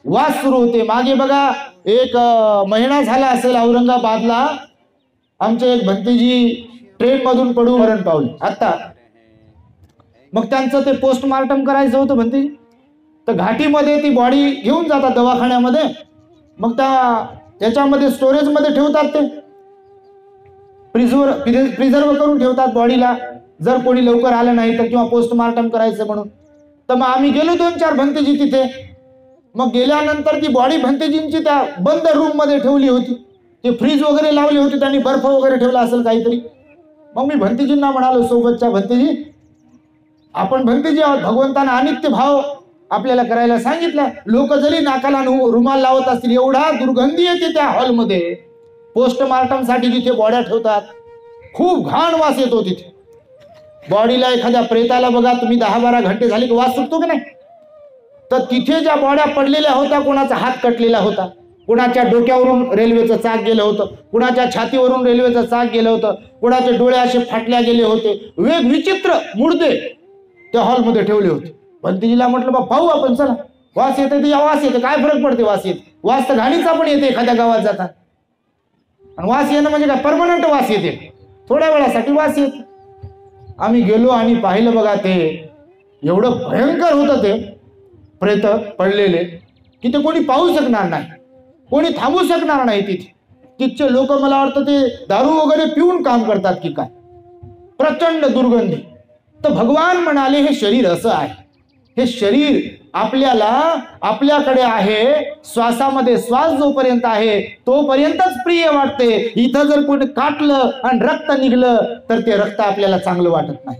वास सुरू होते. मागे बघा, एक महिना झाला असेल, औरंगाबादला आमचे एक भंतीजी ट्रेन मधून पडून मरण पावले आता. मग त्यांचं ते पोस्टमार्टम करायचं होतं भंतीजी, तर घाटीमध्ये ती बॉडी घेऊन जातात दवाखान्यामध्ये. मग त्याच्यामध्ये स्टोरेज मध्ये ठेवतात, ते प्रिझर्व करून ठेवतात बॉडीला, जर कोणी लवकर आलं नाही तर, किंवा पोस्टमार्टम करायचं म्हणून. तर मग आम्ही गेलो 2-4 भंतेजी तिथे. मग गेल्यानंतर ती बॉडी भंतेजींची त्या बंद रूम मध्ये ठेवली होती. ते फ्रीज वगैरे लावली होती, त्यांनी बर्फ वगैरे ठेवला असेल काहीतरी. मग मी भंतेजींना म्हणालो, सोबतच्या भंतेजी, आपण भंतेजी आहोत, भगवंतानं अनित्य भाव आपल्याला करायला सांगितलं. लोक जरी नाकाला रुमाल लावत असतील, एवढा दुर्गंधी येते त्या हॉलमध्ये. पोस्टमार्टम साठी जिथे बॉड्या ठेवतात, खूप घाण वास येतो तिथे. बॉडीला एखाद्या प्रेताला बघा तुम्ही 10-12 घंटे झाले की वास सुटतो की नाही? तर तिथे ज्या बॉड्या पडलेल्या होत्या, कोणाचा हात कटलेला होता, कुणाच्या डोक्यावरून रेल्वेचं चाक गेलं होतं, कुणाच्या छातीवरून रेल्वेचं चाक गेलं होतं, कुणाचे डोळे असे फाटल्या गेले होते, वेग विचित्र मुर्दे त्या हॉलमध्ये ठेवले होते. भंतीजीला म्हटलं, बा पाहू आपण, चला. वास येते तर या, वास येते, काय फरक पडते? वास येते, वास तर घाणीचा पण येते एखाद्या गावात जातात. आणि वास येणं म्हणजे काय, परमनंट वास येते, थोड्या वेळासाठी वास येते. आम्ही गेलो आणि पाहिलं बघा, ते एवढं भयंकर होतं ते प्रेत पडलेले की ते कोणी पाहू शकणार नाही, कोणी थांबू शकणार नाही तिथे. तिथचे लोक मला वाटतं ते दारू वगैरे पिऊन काम करतात की काय, प्रचंड दुर्गंधी. तर भगवान म्हणाले, हे शरीर असं आहे, हे शरीर आपल्याकडे आहे, श्वासामध्ये श्वास जोपर्यंत आहे तोपर्यंतच प्रिय वाटते. इथं जर कोणी काटलं आणि रक्त निघलं तर ते रक्त आपल्याला चांगलं वाटत नाही.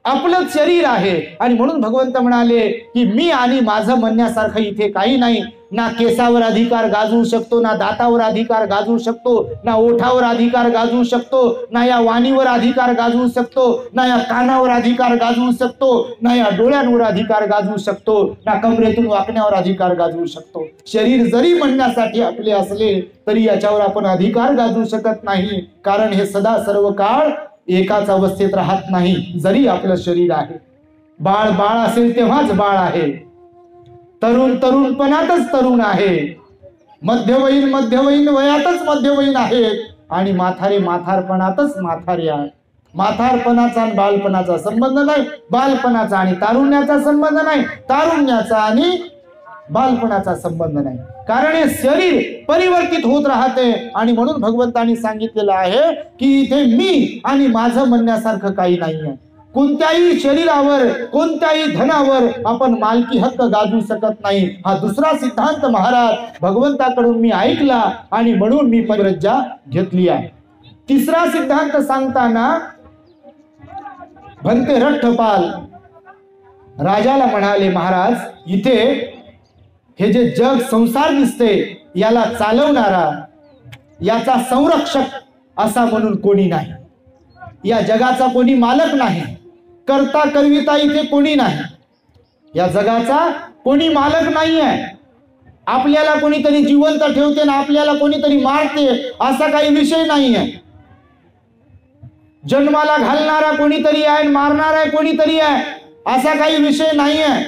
आपलंच शरीर आहे. आणि म्हणून भगवंत म्हणाले की मी आणि माझं म्हणण्यासारखं इथे काही नाही. ना केसावर अधिकार गाजवू शकतो, ना दातावर अधिकार गाजवू शकतो, ना ओठावर अधिकार गाजवू शकतो, ना या वाणीवर अधिकार गाजवू शकतो, ना या कानावर अधिकार गाजवू शकतो, ना या डोळ्यांवर अधिकार गाजवू शकतो, ना कमरेतून वाकण्यावर अधिकार गाजवू शकतो. शरीर जरी म्हणण्यासाठी आपले असले तरी याच्यावर आपण अधिकार गाजवू शकत नाही, कारण हे सदा सर्व काळ एकाच अवस्थेत राहत नाही. जरी आपलं शरीर आहे, बाळ बाळ असेल तेव्हाच बाळ आहे, तरुण तरुणपणातच तरुण आहे, मध्यवयीन मध्यवयीन वयातच मध्यवयीन आहेत, आणि म्हातारे म्हातारपणातच म्हातारे आहेत. म्हातारपणाचा आणि बालपणाचा संबंध नाही, बालपणाचा आणि तारुण्याचा संबंध नाही, तारुण्याचा आणि बालपणाचा संबंध नाही, कारण हे शरीर परिवर्तित होत राहते. आणि म्हणून भगवंतांनी सांगितलेलं आहे की इथे मी आणि माझं म्हणण्यासारखं काही नाही आहे. कोणत्याही शरीरावर, कोणत्याही धनावर आपण मालकी हक्क गाजवू शकत नाही. हा दुसरा सिद्धांत महाराज भगवंताकडून मी ऐकला आणि म्हणून मी परिज्ञा घेतली आहे. तिसरा सिद्धांत सांगताना भंते रठ्ठपाल राजाला म्हणाले, महाराज इथे हे जे जग संसार दिसते याला चालवणारा, याचा संरक्षक असा म्हणून कोणी नाही. या जगाचा कोणी मालक नाही, करता करविता इथे कोणी नाही. या जगाचा कोणी मालक नाही आहे. आपल्याला कोणीतरी जिवंत ठेवते ना आपल्याला कोणीतरी मारते असा काही विषय नाही आहे. जन्माला घालणारा कोणीतरी आहे, मारणारा कोणीतरी आहे असा काही विषय नाही आहे.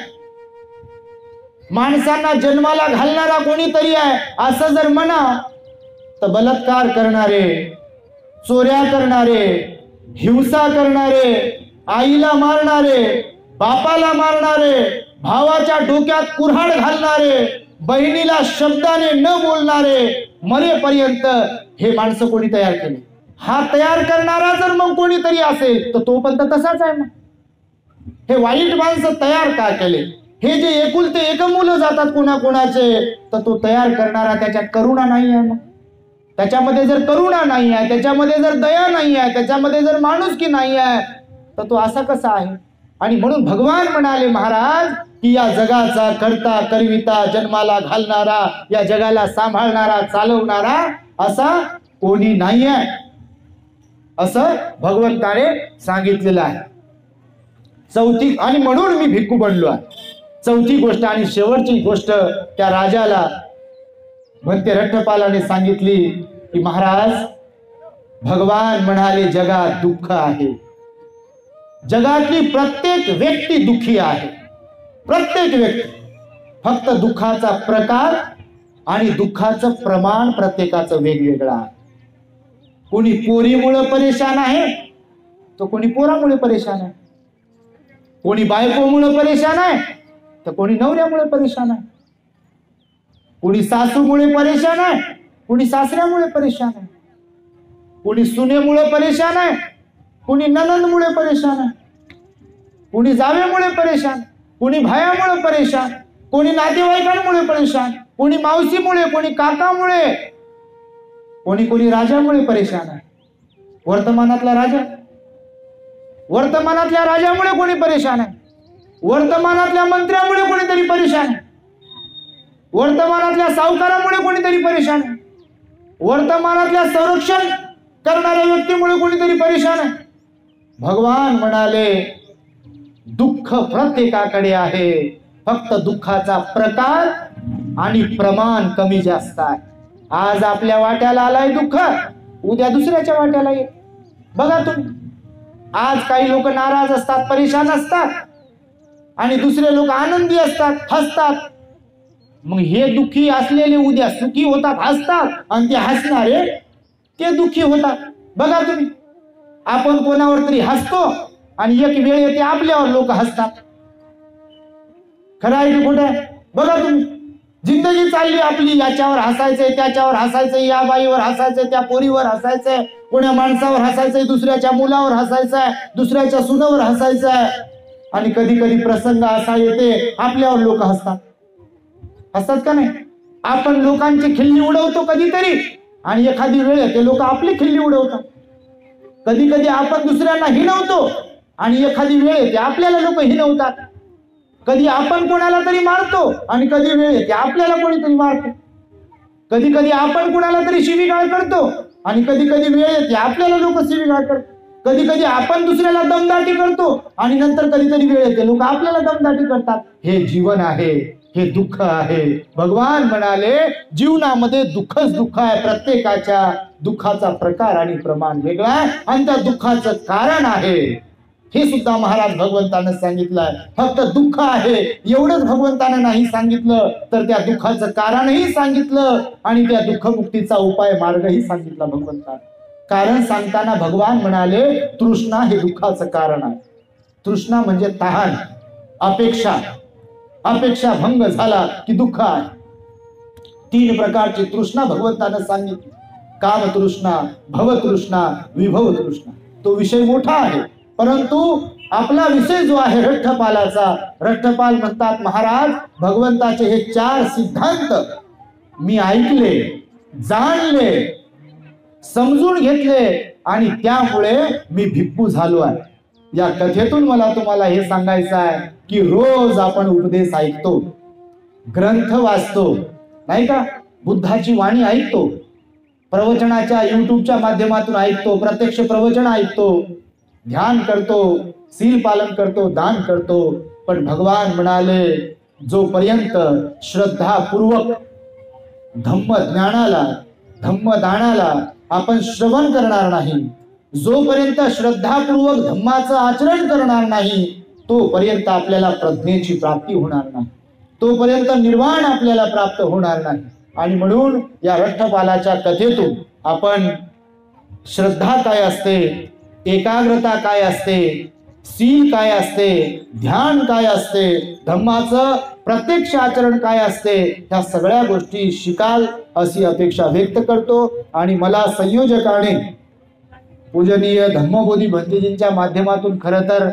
माणसांना जन्माला घालणारा कोणीतरी आहे असं जर म्हणा तर बलात्कार करणारे, चोऱ्या करणारे, हिंसा करणारे, आईला मारणारे, बापाला मारणारे, भावाच्या डोक्यात कुऱ्हाड घालणारे, बहिणीला शब्दाने न बोलणारे, मरेपर्यंत हे माणसं कोणी तयार केले. हा तयार करणारा जर मग कोणीतरी असेल तर तो पण तसाच आहे. मग हे वाईट माणसं तयार का केले? हे जे एकुलते एक मुलं जातात कोणाकोणाचे, तर तो तयार करणारा त्याच्यात करुणा नाही आहे. मग त्याच्यामध्ये जर करुणा नाही आहे, त्याच्यामध्ये जर दया नाही आहे, त्याच्यामध्ये जर माणुसकी नाही आहे, तर तो असा कसा आहे? आणि म्हणून भगवान म्हणाले महाराज की या जगाचा करता करविता, जन्माला घालणारा, या जगाला सांभाळणारा, चालवणारा असा कोणी नाही आहे असं भगवंताने सांगितलेलं आहे. चौथी, आणि म्हणून मी भिक्खू बनलो आहे. चौथी गोष्ट आणि शेवटची गोष्ट त्या राजाला भंते रठ्ठपालाने सांगितली की महाराज भगवान म्हणाले जगात दुःख आहे. जगातली प्रत्येक व्यक्ती दुःखी आहे. प्रत्येक व्यक्ती, फक्त दुःखाचा प्रकार आणि दुःखाचं प्रमाण प्रत्येकाचं वेगवेगळं आहे. कोणी पोरीमुळे परेशान आहे तर कोणी पोरामुळे परेशान आहे. कोणी बायकोमुळे परेशान आहे तर कोणी नवऱ्यामुळे परेशान आहे. कोणी सासूमुळे परेशान आहे, कोणी सासऱ्यामुळे परेशान आहे. कोणी सुनेमुळे परेशान आहे, कोणी ननंदमुळे परेशान आहे. कोणी जावेमुळे परेशान, कोणी भायामुळे परेशान, कोणी नातेवाईकांमुळे परेशान, कोणी मावशीमुळे, कोणी काकामुळे, कोणी राजामुळे परेशान आहे. वर्तमानातला राजा, वर्तमानातल्या राजामुळे कोणी परेशान आहे. वर्तमानातल्या मंत्र्यामुळे कोणीतरी परेशान आहे. वर्तमानातल्या सावकारामुळे कोणीतरी परेशान आहे. वर्तमानातल्या संरक्षण करणाऱ्या व्यक्तीमुळे कोणीतरी परेशान आहे. भगवान म्हणाले दुःख प्रत्येकाकडे आहे, फक्त दुःखाचा प्रकार आणि प्रमाण कमी जास्त आहे. आज आपल्या वाट्याला आलाय दुःख, उद्या दुसऱ्याच्या वाट्याला येईल. बघा तुम्ही, आज काही लोक नाराज असतात, परेशान असतात, आणि दुसरे लोक आनंदी असतात, हसतात. मग हे दुःखी असलेले उद्या सुखी होतात, हसतात, आणि ते हसणारे ते दुःखी होतात. बघा तुम्ही, आपण कोणावर तरी हसतो आणि एक वेळ येते आपल्यावर लोक हसतात. खरं आहे की खोटं आहे? बघा तुम्ही, जिंदगी चालली आपली, याच्यावर हसायचंय, त्याच्यावर हसायचंय, या बाईवर हसायचंय, त्या पोरीवर हसायचंय, कोण्या माणसावर हसायचंय, दुसऱ्याच्या मुलावर हसायचंय, दुसऱ्याच्या सुनावर हसायचंय. आणि कधी कधी प्रसंग असा येते आपल्यावर लोक हसतात. हसतात का नाही? आपण लोकांची खिल्ली उडवतो कधीतरी, आणि एखादी वेळ येते लोक आपली खिल्ली उडवतात. कधी कधी आपण दुसऱ्यांना हिणवतो आणि एखादी वेळ येते आपल्याला लोक हिणवतात. कधी आपण कोणाला तरी मारतो आणि कधी वेळ येते आपल्याला कोणीतरी मारतो. कधी कधी आपण कोणाला तरी शिवीगाळ करतो आणि कधी कधी वेळ येते आपल्याला लोक शिवीगाळ करतात. कधी कधी आपण दुसऱ्याला दमदाटी करतो आणि नंतर कधीतरी वेळ येते लोक आपल्याला दमदाटी करतात. हे जीवन आहे, हे दुःख आहे. भगवान म्हणाले जीवनामध्ये दुःखच दुःख आहे. प्रत्येकाच्या दुःखाचा प्रकार आणि प्रमाण वेगळा आहे, आणि त्या दुःखाचं कारण आहे हे सुद्धा महाराज भगवंतानं सांगितलंय. फक्त दुःख आहे एवढंच भगवंतानं नाही सांगितलं, तर त्या दुःखाचं कारणही सांगितलं आणि त्या दुःखमुक्तीचा उपाय मार्गही सांगितला भगवंतानं. कारण सांगताना भगवान म्हणाले तृष्णा हे दुःखाचं कारण आहे. तृष्णा म्हणजे तहान, अपेक्षा. अपेक्षा भंग झाला की दुःख आहे. 3 प्रकारची तृष्णा भगवंतानं सांगितली. काम तृष्णा, भव तृष्णा, विभव तृष्णा. तो विषय मोठा आहे, परंतु आपला विषय जो आहे रठ्ठपालाचा, रठ्ठपाल म्हणतात महाराज भगवंताचे हे 4 सिद्धांत मी ऐकले, जाणले, समजून घेतले आणि त्यामुळे मी भिक्खू झालो आहे. या कथेतून मला तुम्हाला हे सांगायचं आहे की रोज आपण उपदेश ऐकतो, ग्रंथ वाचतो नाही का, बुद्धाची वाणी ऐकतो, प्रवचनाच्या युट्यूबच्या माध्यमातून ऐकतो, प्रत्यक्ष प्रवचन ऐकतो, ध्यान करतो, सील पालन करतो, दान करतो. पण भगवान म्हणाले जोपर्यंत श्रद्धापूर्वक धम्मज्ञानाला, धम्मदानाला आपण श्रवण करणार नाही, जोपर्यंत श्रद्धापूर्वक धम्माचं आचरण करणार नाही, तोपर्यंत आपल्याला प्रज्ञेची प्राप्ती होणार नाही, तोपर्यंत निर्वाण आपल्याला प्राप्त होणार नाही. आणि म्हणून या रठ्ठपालाच्या कथेतून आपण श्रद्धा काय असते, एकाग्रता काय असते, सील काय असते, ध्यान काय असते, धम्माचं प्रत्यक्ष आचरण काय असते, ह्या सगळ्या गोष्टी शिकाल अशी अपेक्षा व्यक्त करतो. आणि मला संयोजकाने पूजनीय धम्मबोधी भंतेजींच्या माध्यमातून खरं तर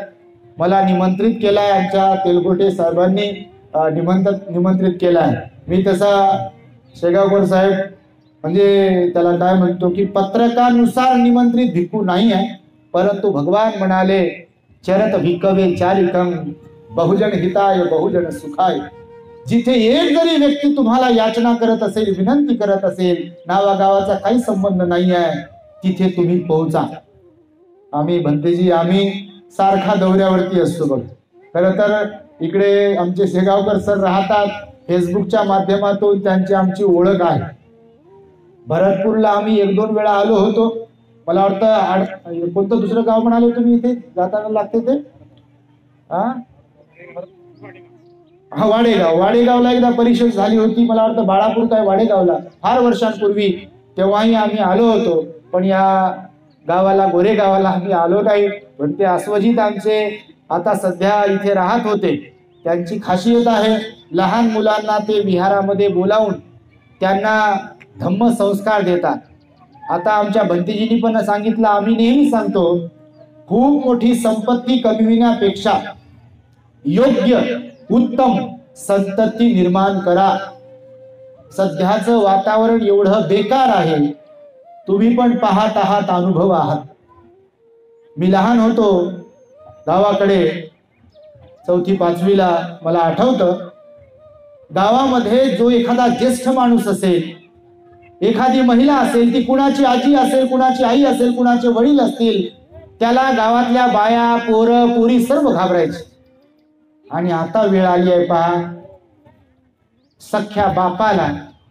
मला निमंत्रित केलाय, आमच्या तेलगोटे साहेबांनी निमंत्रित केलाय. मी तसा शेगावकर साहेब म्हणजे त्याला काय म्हणतो की पत्रकानुसार निमंत्रित भिक्खू नाही आहे, परंतु भगवान म्हणाले चरत भिक्खवे चारिकम बहुजन हिताय बहुजन सुखाय. जिथे एक जरी व्यक्ती तुम्हाला याचना करत असेल, विनंती करत असेल, नावागावाचा काही संबंध नाही आहे, तिथे तुम्ही पोहोचा. आम्ही भंतेजी आम्ही सारखा दौऱ्यावरती असतो बघ. खरं तर इकडे आमचे शेगावकर सर राहतात, फेसबुकच्या माध्यमातून त्यांची आमची ओळख आहे. भरतपूरला आम्ही 1-2 वेळा आलो होतो. मला वाटतं कोणतं दुसरं गाव म्हणाले तुम्ही इथे जाताना लागते ते, हा वाडेगाव. वाडेगावला एकदा परिषद झाली होती, मला वाटतं बाळापूर काय वाडेगावला, फार वर्षांपूर्वी. तेव्हाही आम्ही आलो होतो, पण या गावाला गोरेगावाला आम्ही आलो नाही. पण ते अस्वजित आमचे आता सध्या इथे राहत होते. त्यांची खासियत आहे लहान मुलांना ते विहारामध्ये बोलावून त्यांना धम्म संस्कार देतात. आता आमच्या भंतेजींनी पण सांगितलं, आम्ही नेहमी सांगतो खूप मोठी संपत्ती कमविण्यापेक्षा योग्य उत्तम संतती निर्माण करा. सध्याचं वातावरण एवढं बेकार आहे, तुम्ही पण पाहत आहात, अनुभव आहात. मी लहान होतो गावाकडे 4वी-5वीला, मला आठवतं गावामध्ये जो एखादा ज्येष्ठ माणूस असेल, एखादी महिला असेल, ती कुणाची आजी असेल, कुणाची आई असेल, कुणाचे वडील असतील, त्याला गावातल्या बाया, पोरं, पोरी सर्व घाबरायचे. आणि आता वेळ आली आहे पहा, सख्या बापाला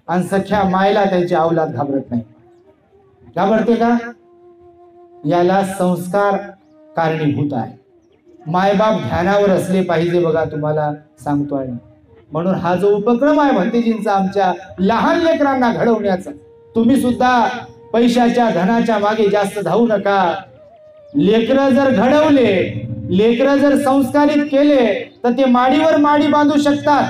आणि सख्या मायला त्यांची औलाद घाबरत नाही. घाबरते का? याला संस्कार कारणीभूत आहे. मायबाप ध्यानावर असले पाहिजे बघा, तुम्हाला सांगतोय. म्हणून हा जो उपक्रम आहे भंतेजींचा आमच्या लहान लेकरांना घडवण्याचा, तुम्ही सुद्धा पैशाच्या धनाच्या मागे जास्त धावू नका. लेकरं जर घडवले, लेकरं जर संस्कारित केले तर ते माडीवर माडी बांधू शकतात,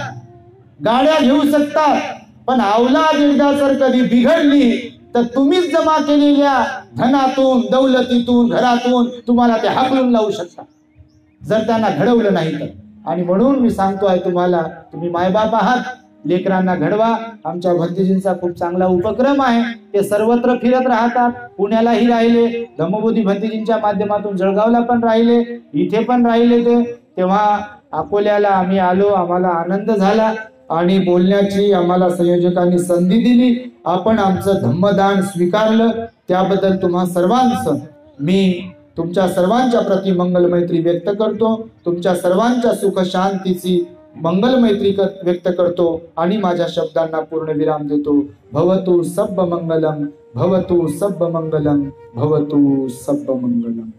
गाड्या घेऊ शकतात. पण औलाद एकदा जर कधी बिघडली तर तुम्हीच जमा केलेल्या धनातून, दौलतीतून, घरातून तुम्हाला ते हाकलून लावू शकता, जर त्यांना घडवलं नाही तर. आणि म्हणून मी सांगतोय तुम्हाला, तुम्ही मायबाप आहात, लेकरांना घडवा. आमच्या भंतेजींचा खूप चांगला उपक्रम आहे. ते सर्वत्र फिरत राहतात, पुण्यालाही राहिले, धम्मबोधी भंतेजींच्या माध्यमातून जळगावला पण राहिले, इथे पण राहिले. ते तेव्हा अकोल्याला आम्ही आलो, आम्हाला आनंद झाला आणि बोलण्याची आम्हाला संयोजकांनी संधी दिली. आपण आमचं धम्मदान स्वीकारलं, त्याबद्दल तुम्हा सर्वांचं मी तुमच्या सर्वांच्या प्रति मंगलमैत्री व्यक्त करतो. तुमच्या सर्वांच्या सुख शांतीची मंगलमैत्री व्यक्त करतो आणि माझ्या शब्दांना पूर्ण विराम देतो. भवतु सब्ब मंगलम, भवतु सब्ब मंगलम, भवतु सब्ब मंगलम.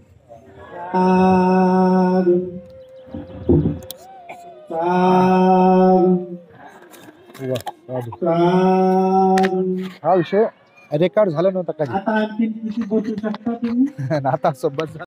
हा विषय रेकॉर्ड झाला नव्हता कधी, आता आणखी किती बोलू शकता तुम्ही? आता सोबत